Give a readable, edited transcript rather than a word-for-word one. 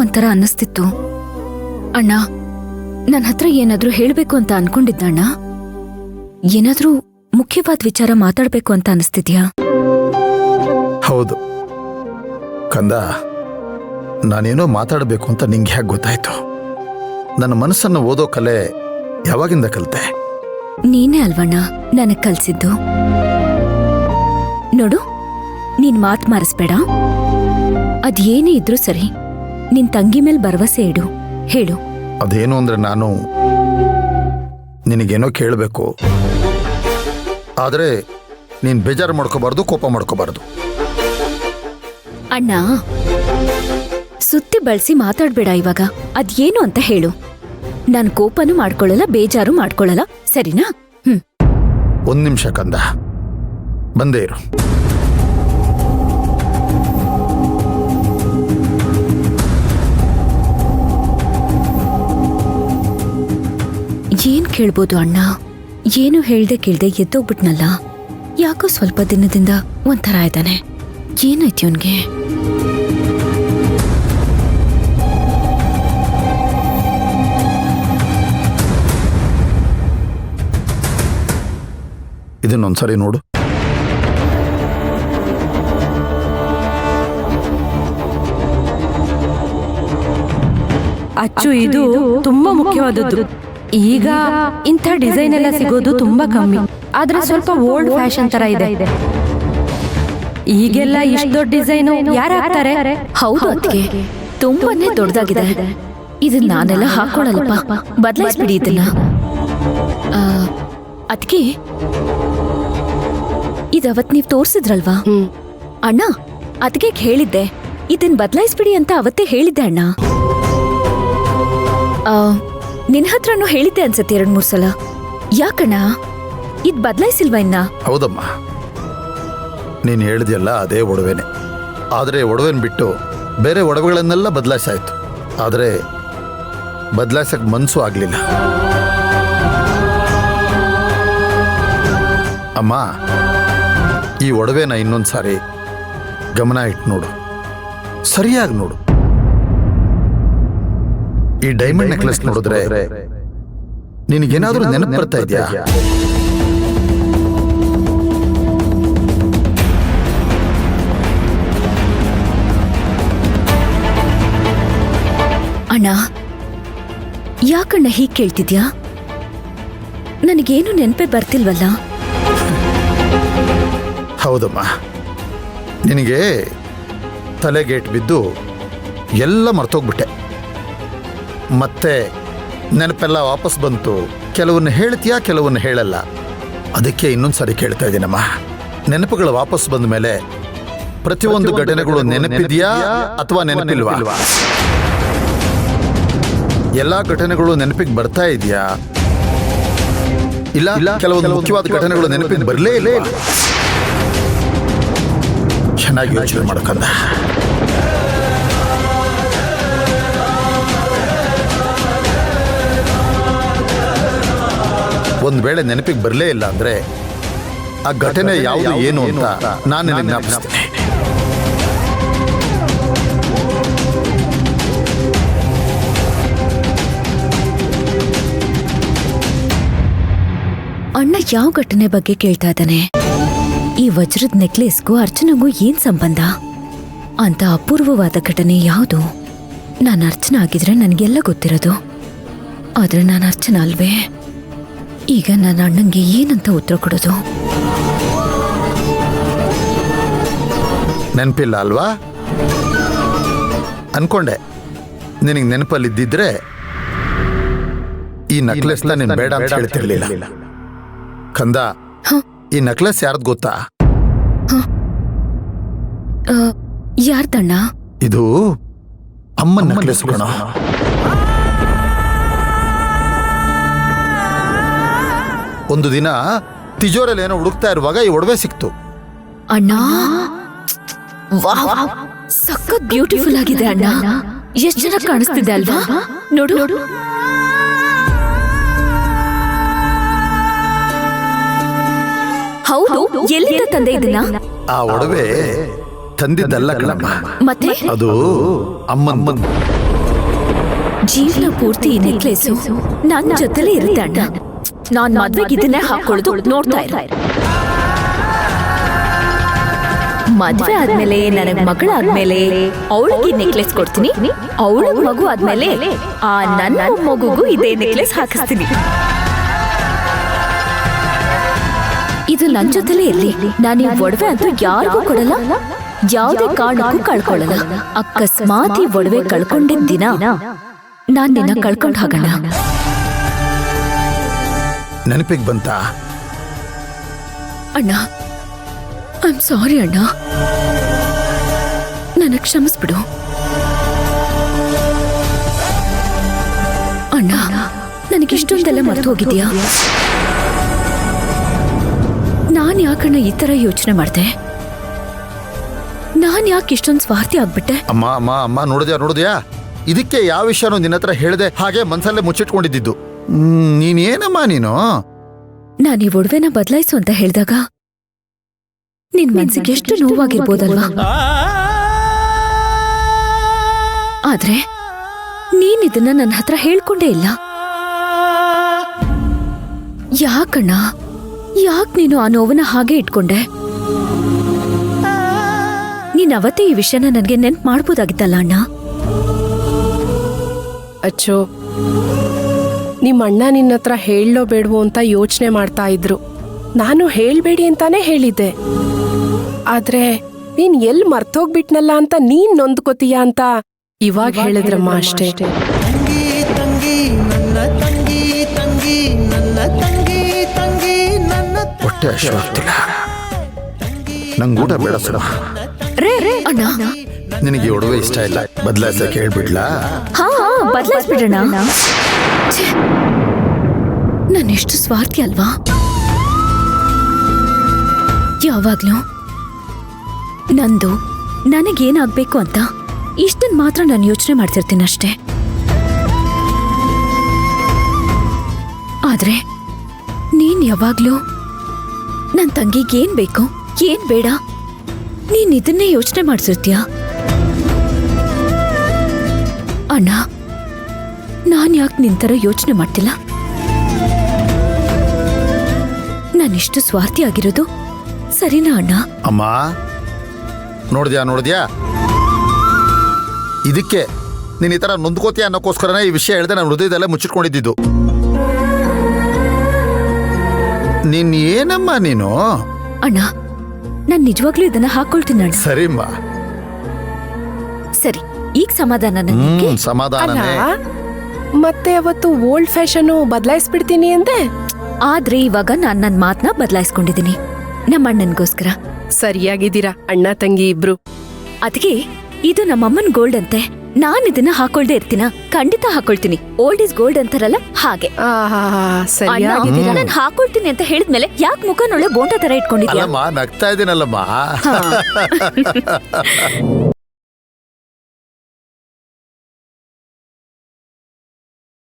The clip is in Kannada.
ಒಂಥರ ಅನ್ನಿಸ್ತಿತ್ತು. ಅಣ್ಣ, ನನ್ನ ಹತ್ರ ಏನಾದ್ರೂ ಹೇಳ್ಬೇಕು ಅಂತ ಅನ್ಕೊಂಡಿದ್ದಣ್ಣ? ಏನಾದ್ರೂ ಮುಖ್ಯವಾದ ವಿಚಾರ ಮಾತಾಡ್ಬೇಕು ಅಂತ ಅನಿಸ್ತಿದ್ಯಾ? ಹೌದು ಕಂದ, ನಾನೇನೋ ಮಾತಾಡಬೇಕು ಅಂತ ನಿಂಗೆ ಹೇಗೆ ಗೊತ್ತಾಯ್ತು? ನನ್ನ ಮನಸ್ಸನ್ನು ಓದೋ ಕಲೆ ಯಾವಾಗಿಂದ ಕಲಿತೆ? ನೀನೇ ಅಲ್ವಣ್ಣ ನನಗ್ ಕಲ್ಸಿದ್ದು. ನೋಡು, ನೀನ್ ಮಾತ್ ಮಾರಿಸ್ಬೇಡ. ಅದೇನೇ ಇದ್ರೂ ಸರಿ, ನಿನ್ ತಂಗಿ ಮೇಲ್ ಭರವಸೆ ಇಡು. ಹೇಳು. ಅದೇನು ಅಂದ್ರೆ, ನಾನು ನಿನಗೇನೋ ಕೇಳಬೇಕು, ಆದ್ರೆ ನೀನ್ ಬೇಜಾರು ಮಾಡ್ಕೋಬಾರ್ದು, ಕೋಪ ಮಾಡ್ಕೋಬಾರ್ದು. ಅಣ್ಣ, ಸುತ್ತಿ ಬಳಸಿ ಮಾತಾಡ್ಬೇಡ ಇವಾಗ. ಅದೇನು ಅಂತ ಹೇಳು. ನಾನ್ ಕೋಪನೂ ಮಾಡ್ಕೊಳ್ಳಲ್ಲ, ಬೇಜಾರು ಮಾಡ್ಕೊಳ್ಳಲ್ಲ, ಸರಿನಾ? ಒಂದ್ ನಿಮಿಷ ಕಂದ, ಬಂದೇ ಇರು. ಏನ್ ಕೇಳ್ಬೋದು ಅಣ್ಣ? ಏನು ಹೇಳ್ದೆ ಕೇಳ್ದೆ ಎದ್ದೋಗ್ಬಿಟ್ನಲ್ಲ. ಯಾಕೋ ಸ್ವಲ್ಪ ದಿನದಿಂದ ಒಂಥರ ಇದ್ದಾನೆ. ಏನಾಯ್ತು ಇವನ್ಗೆ? ಇದನ್ನೊಂದ್ಸರಿ ನೋಡು. ಅಚ್ಚು, ಇದು ತುಂಬಾ ಮುಖ್ಯವಾದದ್ದು. ಈಗ ಇಂಥ ಡಿಸೈನ್ ಎಲ್ಲ ಸಿಗೋದು ತುಂಬಾ ಕಮ್ಮಿ, ಆದ್ರೆ ಸ್ವಲ್ಪ ಓಲ್ಡ್ ಫ್ಯಾಷನ್ ತರ ಇದೆ. ಈಗೆಲ್ಲ ಇಷ್ಟು ದೊಡ್ಡ ಡಿಸೈನು ಯಾರು ಹಾಕ್ತಾರೆ? ಹೌದು ಅದ್ಕೆ, ತುಂಬಾನೇ ದೊಡ್ಡದಾಗಿದೆ. ಇದನ್ನ ನಾನೆಲ್ಲ ಹಾಕೊಳ್ಳಲ್ಲಪ್ಪ, ಬದಲಾಯಿಸ್ಬಿಡಿ ಇದನ್ನ. ಅದಕ್ಕೆ ಇದವತ್ ನೀವ್ ತೋರ್ಸಿದ್ರಲ್ವಾ ಅಣ್ಣ, ಅದಕ್ಕೆ ಹೇಳಿದ್ದೆ ಇದನ್ ಬದಲಾಯಿಸ್ಬಿಡಿ ಅಂತ ಅವತ್ತೇ ಹೇಳಿದ್ದೆ ಅಣ್ಣ. ನಿನ್ ಹತ್ರನೂ ಹೇಳಿದ್ದೆ ಅನ್ಸತ್ತೆ 2-3 ಸಲ. ಯಾಕಣ್ಣ ಇದ್ ಬದಲಾಯಿಸಿಲ್ವಾ ಇನ್ನ? ಹೌದಮ್ಮ, ನೀನು ಹೇಳಿದೆಯಲ್ಲ ಅದೇ ಒಡವೆನೆ. ಆದರೆ ಒಡವೆನ್ ಬಿಟ್ಟು ಬೇರೆ ಒಡವೆಗಳನ್ನೆಲ್ಲ ಬದಲಾಯಿಸಾಯ್ತು, ಆದರೆ ಬದಲಾಯಿಸಕ್ಕೆ ಮನಸ್ಸು ಆಗಲಿಲ್ಲ. ಅಮ್ಮ, ಈ ಒಡವೆನ ಇನ್ನೊಂದು ಸಾರಿ ಗಮನ ಇಟ್ಟು ನೋಡು, ಸರಿಯಾಗಿ ನೋಡು. ಈ ಡೈಮಂಡ್ ನೆಕ್ಲೆಸ್ ನೋಡಿದ್ರೆ ನಿನಗೇನಾದ್ರೂ ನೆನಪು ಬರ್ತಾ ಇದೆಯಾ? ಅಣ್ಣ, ಯಾಕಣ್ಣ ಹೀಗ್ ಕೇಳ್ತಿದ್ಯಾ? ನನಗೇನು ನೆನಪೇ ಬರ್ತಿಲ್ವಲ್ಲ. ಹೌದಮ್ಮ, ನಿನಗೆ ತಲೆಗೇಟ್ ಬಿದ್ದು ಎಲ್ಲ ಮರ್ತೋಗ್ಬಿಟ್ಟೆ. ಮತ್ತೆ ನೆನಪೆಲ್ಲ ವಾಪಸ್ ಬಂತು. ಕೆಲವನ್ನ ಹೇಳ್ತೀಯಾ, ಕೆಲವನ್ನ ಹೇಳಲ್ಲ. ಅದಕ್ಕೆ ಇನ್ನೊಂದು ಸಾರಿ ಕೇಳ್ತಾ ಇದ್ದೀನಮ್ಮ, ನೆನಪುಗಳು ವಾಪಸ್ ಬಂದ ಮೇಲೆ ಪ್ರತಿಯೊಂದು ಘಟನೆಗಳು ನೆನಪಿದೆಯಾ ಅಥವಾ ನೆನಪಿಲ್ವಾ? ಎಲ್ಲ ಘಟನೆಗಳು ನೆನಪಿಗೆ ಬರ್ತಾ ಇದೆಯಾ? ಇಲ್ಲ ಕೆಲವೊಂದು ಮುಖ್ಯವಾದ ಘಟನೆಗಳು ನೆನಪಿಗೆ ಬರಲೇ ಇಲ್ಲ. ಚೆನ್ನಾಗಿ ಯೋಚನೆ ಮಾಡ್ಕಂದ. ಒಂದು ವೇಳೆ ನೆನಪಿಗೆ ಬರಲೇ ಇಲ್ಲ ಅಂದ್ರೆ ಆ ಘಟನೆ ಯಾವುದು ಏನು ಅಂತ ನಾನು ನಿನಗೆ ಜ್ಞಾಪಿಸ್ತೀನಿ. ಅಣ್ಣ ಯಾವ ಘಟನೆ ಬಗ್ಗೆ ಕೇಳ್ತಾ ಇದ್ದಾನೆ? ಈ ವಜ್ರದ ನೆಕ್ಲೆಸ್ಗೂ ಅರ್ಚನೆಗೂ ಏನ್ ಸಂಬಂಧ? ಅಂತ ಅಪೂರ್ವವಾದ ಘಟನೆ ಯಾವುದು? ನಾನು ಅರ್ಚನಾ ಆಗಿದ್ರೆ ನನಗೆಲ್ಲ ಗೊತ್ತಿರೋದು, ಆದ್ರೆ ನಾನು ಅರ್ಚನಾ ಅಲ್ವೇ? ಈಗ ನನ್ನ ಅಣ್ಣಂಗೆ ಏನಂತ ಉತ್ತರ ಕೊಡೋದು? ನೆನಪಿಲ್ಲ ಅಲ್ವಾ? ಅನ್ಕೊಂಡೆ ನಿನಗೆ ನೆನಪಲ್ಲಿದ್ದಿದ್ರೆ ಈ ನೆಕ್ಲೆಸ್ನ ನೀನು ಬೇಡ ಅಂತ ಹೇಳ್ತಿರ್ಲಿಲ್ಲ. ಕಂದ, ಈ ನೆಕ್ಲೆಸ್ ಯಾರ್ದು ಗೊತ್ತಾ? ಯಾರ್ದಣ್ಣ? ಇದು ಅಮ್ಮನ ನೆಕ್ಲೆಸ್ ಕಣ. ಒಂದು ದಿನ ತಿಜೋರಲ್ಲಿ ಏನೋ ಹುಡುಕ್ತಾ ಇರುವಾಗ ಈ ಒಡವೆ ಸಿಕ್ತು. ಅಣ್ಣ, ಸಖತ್ ಬ್ಯೂಟಿಫುಲ್ ಆಗಿದೆ ಅಣ್ಣ. ಎಷ್ಟು ಚೆನ್ನಾಗಿ ಕಾಣಿಸ್ತಿದೆ ಅಲ್ವಾ? ನೋಡು. ಹೌದು, ಎಲ್ಲಿಂದ ತಂದೆ ಇದನ್ನ? ಆ ಒಡವೆ ತಂದಿದ್ದಲ್ಲ ಕಣಮ್ಮ, ಮತ್ತೆ ಅದು ಅಮ್ಮನ್. ಜೀವನ ಪೂರ್ತಿ ಈ ನೆಕ್ಲೇಸು ನನ್ನ ಜೊತೆಲೇ ಇರುತ್ತೆ ಅಣ್ಣ. ನಾನ್ ಮದ್ವೆಗೆ ಇದನ್ನೇ ಹಾಕೊಳ್ಳೋದು, ನೋಡ್ತಾ ಇರು. ಮದ್ವೆ ಆದ್ಮೇಲೆ ನನಗ್ ಮಗಳಾದ್ಮೇಲೆ ಅವಳಿಗೆ ನೆಕ್ಲೆಸ್ ಕೊಡ್ತೀನಿ, ಅವಳ ಮಗು ಆದ್ಮೇಲೆ ಆ ನನ್ನ ಮಗುಗೂ ಇದೇ ನೆಕ್ಲೆಸ್ ಹಾಕಿಸ್ತೀನಿ. ಇದು ನನ್ ಜೊತೆಲೇ ಇರ್ಲಿ. ನಾನು ಈ ಒಡವೆ ಅಂತೂ ಯಾರಿಗೂ ಕೊಡಲ್ಲ, ಯಾವುದೇ ಕಾರಣಕ್ಕೂ ಕಳ್ಕೊಳ್ಳಲ್ಲ. ಅಕಸ್ಮಾತ್ ಈ ಒಡವೆ ಕಳ್ಕೊಂಡಿದ್ದ ದಿನ ನಾನ್ ನಿನ್ನ ಕಳ್ಕೊಂಡ್ ಹಾಗಣ. ನೆನಪಿಗೆ ಬಂತ ಅಣ್ಣ, ಐ ಆಮ್ ಸಾರಿ ಅಣ್ಣ, ನನ್ನ ಕ್ಷಮಿಸ್ಬಿಡು ಅಣ್ಣ. ನನಗಿಷ್ಟೊಂದೆಲ್ಲ ಮರೆತು ಹೋಗಿದ್ಯಾ? ನಾನ್ ಯಾಕಣ್ಣ ಈ ತರ ಯೋಚನೆ ಮಾಡ್ದೆ? ನಾನ್ ಯಾಕೆ ಇಷ್ಟೊಂದು ಸ್ವಾರ್ಥಿ ಆಗ್ಬಿಟ್ಟೆ? ಅಮ್ಮ ಅಮ್ಮ ಅಮ್ಮ, ನೋಡಿದ್ಯಾ ಇದಕ್ಕೆ ಯಾವ ವಿಷಯನೂ ನಿನ್ನ ಹತ್ರ ಹೇಳ್ದೆ ಹಾಗೆ ಮನ್ಸಲ್ಲೇ ಮುಚ್ಚಿಟ್ಕೊಂಡಿದ್ದು. ನೀನೇನಮ್ಮ ನೀನು? ನಾನು ಈ ಒಡವೆನ ಬದಲಾಯಿಸು ಅಂತ ಹೇಳಿದಾಗ ನಿನ್ ಮನ್ಸಿಗೆ ಎಷ್ಟು ನೋವಾಗಿರ್ಬೋದಲ್ವಾ? ಆದ್ರೆ ನೀನ್ ಇದನ್ನ ನನ್ನ ಹತ್ರ ಹೇಳ್ಕೊಂಡೇ ಇಲ್ಲ. ಯಾಕಣ್ಣ, ಯಾಕ್ ನೀನು ಆ ನೋವನ್ನ ಹಾಗೆ ಇಟ್ಕೊಂಡೆ? ನೀನ್ ಅವತ್ತೇ ಈ ವಿಷಯನ ನನ್ಗೆ ನೆನ್ಪು ಮಾಡ್ಬೋದಾಗಿತ್ತಲ್ಲ ಅಣ್ಣ. ಅಚ್ಚೋ, ನಿಮ್ಮ ಅಣ್ಣ ನಿನ್ನ ಹತ್ರ ಹೇಳಲೋ ಬೇಡವೋ ಅಂತ ಯೋಚನೆ ಮಾಡ್ತಾ ಇದ್ರು. ನಾನು ಹೇಳ್ಬೇಡಿ ಅಂತಾನೆ ಹೇಳಿದ್ದೆ. ಆದ್ರೆ ನೀನ್ ಎಲ್ ಮರ್ತೋಗ್ಬಿಟ್ನಲ್ಲ ಅಂತ ನೀನ್ ನೊಂದ್ಕೋತೀಯ ಅಂತ ಇವಾಗ ಹೇಳಿದ್ರಮ್ಮ ಅಷ್ಟೇ. ಹೊಟ್ಟೆ ಹಸಿವಾಗ್ತಿಲ್ಲ, ನಂಗೆ ಊಟ ಬೇಡ ಸುಡ. ಅಣ್ಣ, ನಿನಗೆ ಈ ಒಡವೆ ಇಷ್ಟ ಇಲ್ಲ, ಬದಲಾಯಿಸಕ್ಕೆ ಹೇಳ್ಬಿಡ್ಲಾ? ಹಾ ಬದಲಾಯಿಸ್ಬಿಡೋಣ. ನಾನೆಷ್ಟು ಸ್ವಾರ್ಥಿ ಅಲ್ವಾ? ಯಾವಾಗ್ಲೂ ನಂದು ನನಗೇನಾಗ್ಬೇಕು ಅಂತ ಇಷ್ಟನ್ ಮಾತ್ರ ನಾನು ಯೋಚನೆ ಮಾಡ್ತಿರ್ತೀನಿ ಅಷ್ಟೇ. ಆದ್ರೆ ನೀನ್ ಯಾವಾಗ್ಲೂ ನನ್ ತಂಗಿಗೇನ್ ಬೇಕು ಏನ್ ಬೇಡ ನೀನ್ ಇದನ್ನೇ ಯೋಚನೆ ಮಾಡ್ಸಿರ್ತೀಯ ಅಣ್ಣ. ನಾನ್ ಯಾಕೆ ನಿಂತರ ಯೋಚನೆ ಮಾಡ್ತಿಲ್ಲ? ನಾನಿಷ್ಟು ಸ್ವಾರ್ಥಿ ಆಗಿರೋದು ಸರಿನಾ ಅಣ್ಣ? ಅಮ್ಮ, ನೋಡಿದ್ಯಾ ಇದಕ್ಕೆ ನೀನ್ ಈ ತರ ನೊಂದ್ಕೋತೀಯ ಅನ್ನೋಕ್ಕೋಸ್ಕರನೇ ಈ ವಿಷಯ ಹೇಳ್ದೆ ನಾನು ಹೃದಯದಲ್ಲೇ ಮುಚ್ಚಿಟ್ಕೊಂಡಿದ್ದು. ನೀನ್ ಏನಮ್ಮ ನೀನು? ಅಣ್ಣ, ನಾನ್ ನಿಜವಾಗ್ಲೂ ಇದನ್ನ ಹಾಕೊಳ್ತೀನಿ ಅಣ್ಣ. ಸರಿಮ್ಮ, ಸರಿ, ಈಗ ಸಮಾಧಾನ ಅಲ್ಲ, ನನಗೆ? ಸಮಾಧಾನನೇ. ಮತ್ತೆ ಅವತ್ತು ಓಲ್ಡ್ ಫ್ಯಾಷನ್ ಬದಲಾಯಿಸ್ಬಿಡ್ತೀನಿ ಅಂದೆ. ಆದ್ರೆ ಇವಾಗ ನಾನ್ ನನ್ ಮಾತನ್ನ ಬದಲಾಯಿಸ್ಕೊಂಡಿದೀನಿ ನಮ್ಮ ಅಣ್ಣನ್ಗೋಸ್ಕರ. ಸರಿಯಾಗಿದ್ದೀರಾ ಅಣ್ಣ ತಂಗಿ ಇಬ್ರು. ಅದಕ್ಕೆ ಇದು ನಮ್ಮಮ್ಮನ್ ಗೋಲ್ಡ್ ಅಂತೆ. ನಾನ್ ಇದನ್ನ ಹಾಕೊಳ್ದೆ ಇರ್ತೀನ? ಖಂಡಿತ ಹಾಕೊಳ್ತೀನಿ. ಓಲ್ಡ್ ಇಸ್ ಗೋಲ್ಡ್ ಅಂತಾರಲ್ಲ ಹಾಗೆ. ಸರಿಯಾಗಿದ್ದೀರಾ. ನಾನ್ ಹಾಕೊಳ್ತೀನಿ ಅಂತ ಹೇಳಿದ್ಮೇಲೆ ಯಾಕೆ ಮುಖ ನೋಳೆ ಬೋಂಟ ತರ ಇಟ್ಕೊಂಡಿದ್ಯಾ? ಅಲ್ಲಮ್ಮ, ನಗ್ತಾ ಇದ್ದೀನಲ್ಲಮ್ಮ.